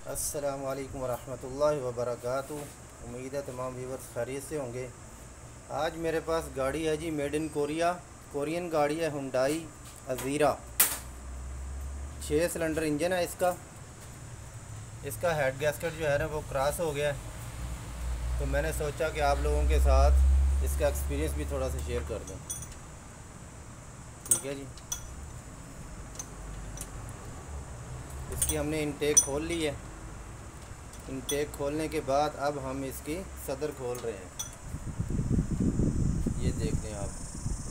अस्सलामु अलैकुम वरहमतुल्लाहि वबरकातुहू। उम्मीद है तमाम व्यूवर्स खैरियत से होंगे। आज मेरे पास गाड़ी है जी, मेड इन कोरिया, कोरियन गाड़ी है, हुंडई अज़ीरा। 6 सिलेंडर इंजन है इसका। इसका हेड गैस्केट जो है ना वो क्रॉस हो गया है, तो मैंने सोचा कि आप लोगों के साथ इसका एक्सपीरियंस भी थोड़ा सा शेयर कर दूं। ठीक है जी। इसकी हमने इनटेक खोल ली है। इनटेक खोलने के बाद अब हम इसकी सदर खोल रहे हैं। ये देख लें आप,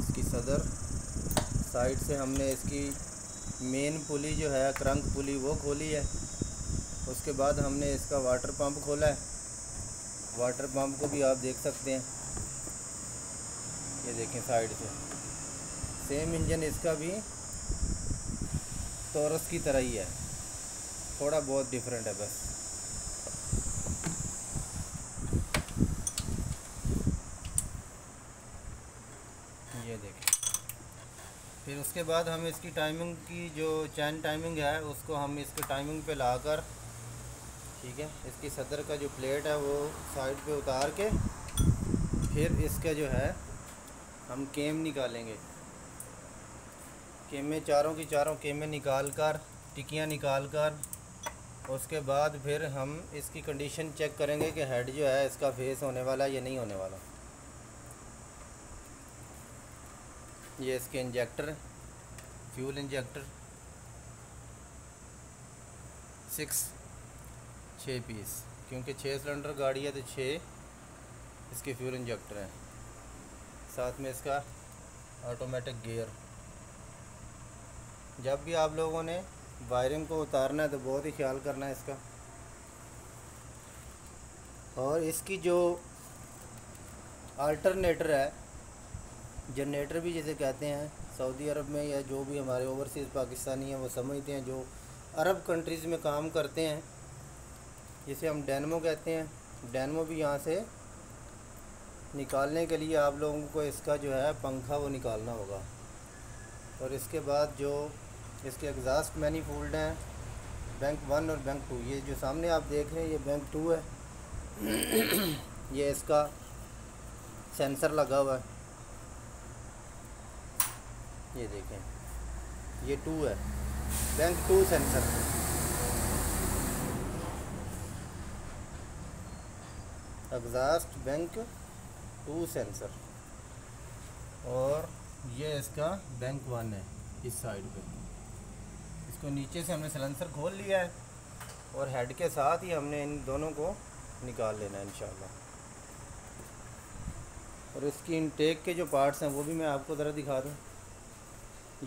इसकी सदर साइड से हमने इसकी मेन पुली जो है, क्रंक पुली, वो खोली है। उसके बाद हमने इसका वाटर पंप खोला है। वाटर पंप को भी आप देख सकते हैं, ये देखें साइड से। सेम इंजन इसका भी टॉरस की तरह ही है, थोड़ा बहुत डिफरेंट है बस। ये देखें। फिर उसके बाद हम इसकी टाइमिंग की जो चैन टाइमिंग है उसको हम इसके टाइमिंग पे लाकर, ठीक है, इसकी सदर का जो प्लेट है वो साइड पे उतार के फिर इसका जो है हम केम निकालेंगे। केमें चारों की चारों केमें निकाल कर, टिकियाँ निकाल कर, उसके बाद फिर हम इसकी कंडीशन चेक करेंगे कि हेड जो है इसका फेस होने वाला है या नहीं होने वाला। ये इसके इंजेक्टर, फ्यूल इंजेक्टर 6 पीस, क्योंकि 6 सिलेंडर गाड़ी है तो 6 इसके फ्यूल इंजेक्टर हैं। साथ में इसका ऑटोमेटिक गियर। जब भी आप लोगों ने वायरिंग को उतारना है तो बहुत ही ख्याल करना है इसका। और इसकी जो अल्टरनेटर है, जनरेटर भी जिसे कहते हैं, सऊदी अरब में या जो भी हमारे ओवरसीज़ पाकिस्तानी हैं वो समझते हैं, जो अरब कंट्रीज़ में काम करते हैं, जिसे हम डैनमो कहते हैं। डैनमो भी यहाँ से निकालने के लिए आप लोगों को इसका जो है पंखा वो निकालना होगा। और इसके बाद जो इसके एग्जॉस्ट मैनीफोल्ड हैं, बैंक 1 और बैंक 2, ये जो सामने आप देख रहे हैं ये बैंक 2 है। ये इसका सेंसर लगा हुआ है, ये देखें, ये 2 है, bank 2 sensor. Exhaust bank 2 sensor. और ये इसका बैंक 1 है इस साइड पे। इसको नीचे से हमने सिलेंसर खोल लिया है और हेड के साथ ही हमने इन दोनों को निकाल लेना है इंशाल्लाह। और इसकी इनटेक के जो पार्ट्स हैं वो भी मैं आपको ज़रा दिखा दूँ।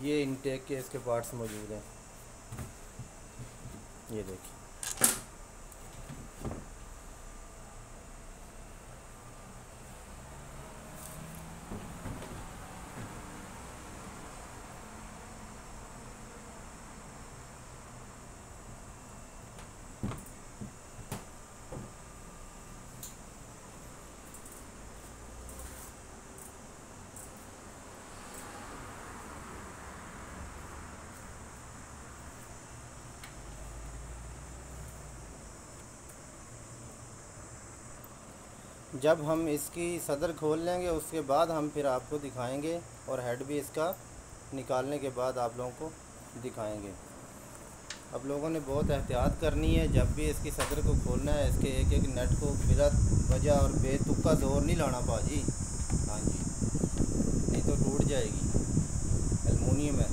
ये इनटेक के इसके पार्ट्स मौजूद हैं, ये देखिए। जब हम इसकी सदर खोल लेंगे उसके बाद हम फिर आपको दिखाएंगे, और हेड भी इसका निकालने के बाद आप लोगों को दिखाएंगे। अब लोगों ने बहुत एहतियात करनी है, जब भी इसकी सदर को खोलना है इसके एक एक नट को बिला वजह और बेतुका जोर नहीं लाना भाजी। हाँ जी, नहीं तो टूट जाएगी। एलुमिनियम है,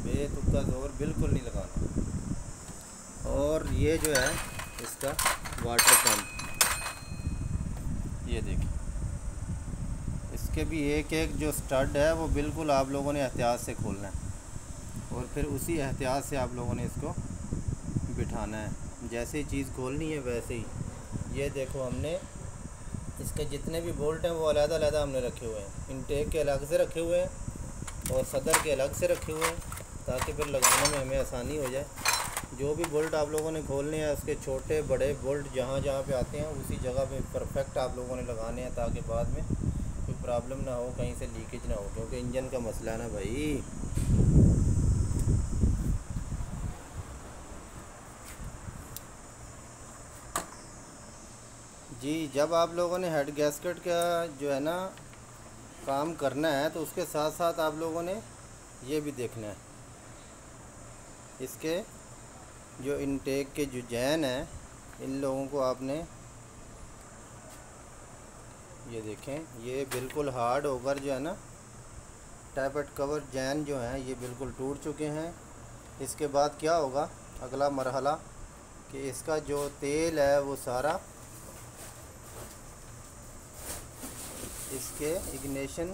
बेतुका जोर बिल्कुल नहीं लगाना। और ये जो है इसका वाटर पंप, ये देखिए, इसके भी एक एक जो स्टड है वो बिल्कुल आप लोगों ने एहतियात से खोलना है, और फिर उसी एहतियात से आप लोगों ने इसको बिठाना है। जैसे ही चीज़ खोलनी है वैसे ही। ये देखो, हमने इसके जितने भी बोल्ट हैं वो अलग-अलग हमने रखे हुए हैं। इनटेक के अलग से रखे हुए हैं और सदर के अलग से रखे हुए हैं, ताकि फिर लगाने में हमें आसानी हो जाए। जो भी बोल्ट आप लोगों ने खोलने हैं उसके छोटे बड़े बोल्ट जहाँ जहाँ पे आते हैं उसी जगह पे परफेक्ट आप लोगों ने लगाने हैं, ताकि बाद में कोई प्रॉब्लम ना हो, कहीं से लीकेज ना हो, क्योंकि इंजन का मसला है ना भाई। जी, जब आप लोगों ने हेड गैस्केट का जो है ना काम करना है तो उसके साथ साथ आप लोगों ने ये भी देखना है, इसके जो इनटेक के जो जैन हैं इन लोगों को आपने ये देखें, ये बिल्कुल हार्ड होकर जो है ना टैपेट कवर जैन जो हैं ये बिल्कुल टूट चुके हैं। इसके बाद क्या होगा अगला मरहला कि इसका जो तेल है वो सारा इसके इग्निशन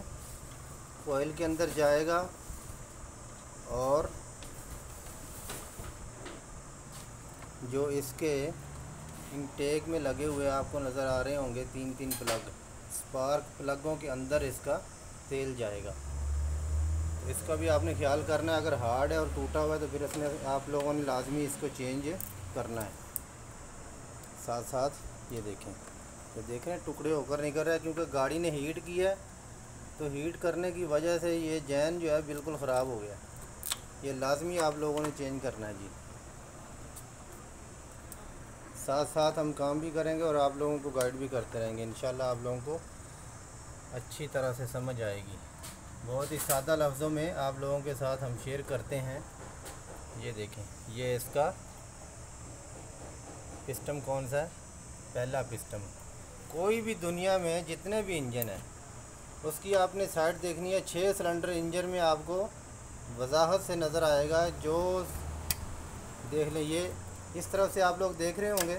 कोयल के अंदर जाएगा और जो इसके इनटेक में लगे हुए आपको नज़र आ रहे होंगे 3-3 प्लग, स्पार्क प्लगों के अंदर इसका तेल जाएगा। तो इसका भी आपने ख्याल करना है, अगर हार्ड है और टूटा हुआ है तो फिर इसमें आप लोगों ने लाजमी इसको चेंज करना है। साथ साथ ये देखें, तो देख रहे हैं टुकड़े होकर निकल रहा है क्योंकि गाड़ी ने हीट किया है, तो हीट करने की वजह से ये जैन जो है बिल्कुल ख़राब हो गया। ये लाजमी आप लोगों ने चेंज करना है जी। साथ साथ हम काम भी करेंगे और आप लोगों को गाइड भी करते रहेंगे। इंशाल्लाह आप लोगों को अच्छी तरह से समझ आएगी। बहुत ही सादा लफ्ज़ों में आप लोगों के साथ हम शेयर करते हैं। ये देखें, ये इसका पिस्टन कौन सा है, पहला पिस्टन। कोई भी दुनिया में जितने भी इंजन हैं उसकी आपने साइड देखनी है। 6 सिलेंडर इंजन में आपको वजाहत से नज़र आएगा। जो देख लें, ये इस तरफ से आप लोग देख रहे होंगे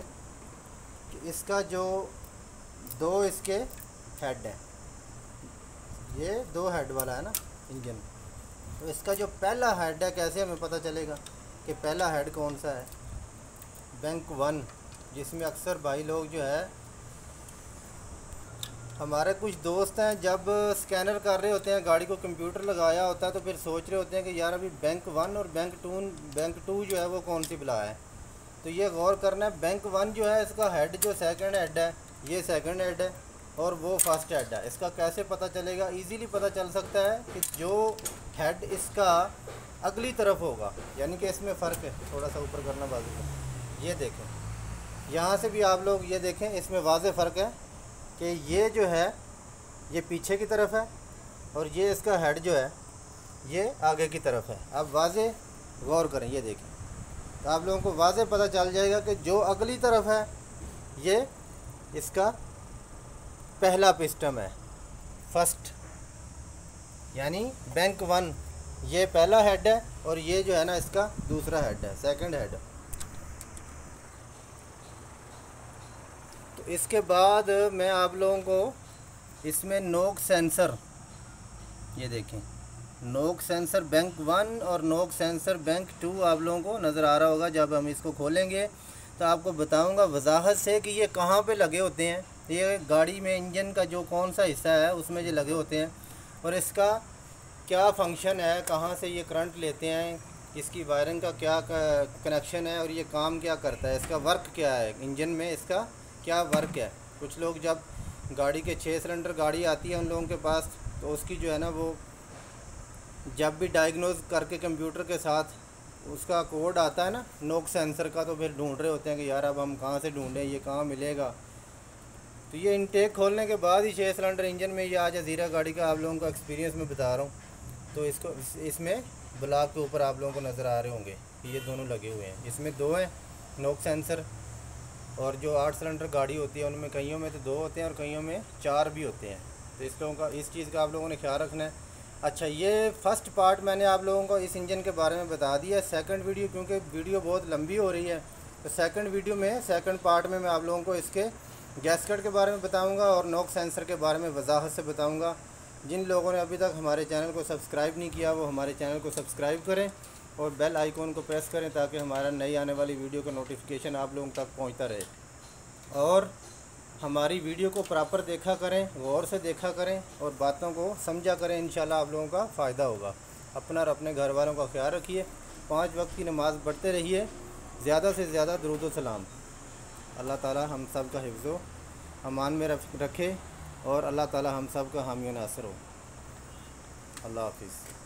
कि इसका जो 2 इसके हेड हैं, ये 2 हेड वाला है ना इंजन। तो इसका जो पहला हेड है कैसे हमें पता चलेगा कि पहला हेड कौन सा है? बैंक 1, जिसमें अक्सर भाई लोग जो है, हमारे कुछ दोस्त हैं, जब स्कैनर कर रहे होते हैं, गाड़ी को कंप्यूटर लगाया होता है तो फिर सोच रहे होते हैं कि यार अभी बैंक 1 और बैंक टू जो है वो कौन सी बला है। तो ये गौर करना है, बैंक 1 जो है इसका हेड जो सेकंड हेड है, ये सेकंड हेड है और वो फर्स्ट हेड है। इसका कैसे पता चलेगा? इजीली पता चल सकता है कि जो हेड इसका अगली तरफ होगा, यानी कि इसमें फ़र्क है। थोड़ा सा ऊपर करना बाजू को, ये देखें, यहाँ से भी आप लोग ये देखें, इसमें वाज़े फ़र्क है कि ये जो है ये पीछे की तरफ है और ये इसका हेड जो है ये आगे की तरफ है। अब वाज़े गौर करें, ये देखें, तो आप लोगों को वाज़े पता चल जाएगा कि जो अगली तरफ है ये इसका पहला पिस्टन है, फर्स्ट, यानी बैंक 1 ये पहला हेड है और ये जो है ना इसका दूसरा हेड है, सेकंड हेड। तो इसके बाद मैं आप लोगों को इसमें नोक सेंसर, ये देखें, नोक सेंसर बैंक 1 और नोक सेंसर बैंक 2 आप लोगों को नज़र आ रहा होगा। जब हम इसको खोलेंगे तो आपको बताऊंगा वजाहत से कि ये कहाँ पे लगे होते हैं। ये गाड़ी में इंजन का जो कौन सा हिस्सा है उसमें ये लगे होते हैं और इसका क्या फंक्शन है, कहाँ से ये करंट लेते हैं, इसकी वायरिंग का क्या कनेक्शन है और ये काम क्या करता है, इसका वर्क क्या है, इंजन में इसका क्या वर्क है। कुछ लोग जब गाड़ी के 6 सिलेंडर गाड़ी आती है उन लोगों के पास, तो उसकी जो है ना वो जब भी डायग्नोज करके कंप्यूटर के साथ उसका कोड आता है ना नोक सेंसर का, तो फिर ढूंढ रहे होते हैं कि यार अब हम कहाँ से ढूंढें, ये कहाँ मिलेगा। तो ये इनटेक खोलने के बाद ही 6 सिलेंडर इंजन में ये आज ज़ीरा गाड़ी का आप लोगों का एक्सपीरियंस में बता रहा हूँ। तो इसको इसमें ब्लॉक के ऊपर आप लोगों को नज़र आ रहे होंगे कि ये दोनों लगे हुए हैं। इसमें 2 हैं नोक सेंसर, और जो 8 सिलेंडर गाड़ी होती है उनमें कईयों में तो 2 होते हैं और कईयों में 4 भी होते हैं। तो इस लोगों का इस चीज़ का आप लोगों ने ख्याल रखना है। अच्छा, ये फर्स्ट पार्ट मैंने आप लोगों को इस इंजन के बारे में बता दिया। सेकंड वीडियो, क्योंकि वीडियो बहुत लंबी हो रही है, तो सेकंड वीडियो में सेकंड पार्ट में मैं आप लोगों को इसके गैस्केट के बारे में बताऊंगा और नोक सेंसर के बारे में वजाहत से बताऊंगा। जिन लोगों ने अभी तक हमारे चैनल को सब्सक्राइब नहीं किया वो हमारे चैनल को सब्सक्राइब करें और बेल आइकॉन को प्रेस करें ताकि हमारा नई आने वाली वीडियो का नोटिफिकेशन आप लोगों तक पहुँचता रहे। और हमारी वीडियो को प्रॉपर देखा करें, गौर से देखा करें और बातों को समझा करें। इंशाल्लाह आप लोगों का फ़ायदा होगा। अपना और अपने घर वालों का ख्याल रखिए। 5 वक्त की नमाज़ पढ़ते रहिए। ज़्यादा से ज़्यादा दुरूद व सलाम। अल्लाह ताला हम सब का हिफ्ज़ो अमान में रखे और अल्लाह ताला हम सब का हामी व नासिर हो। अल्लाह हाफिज़।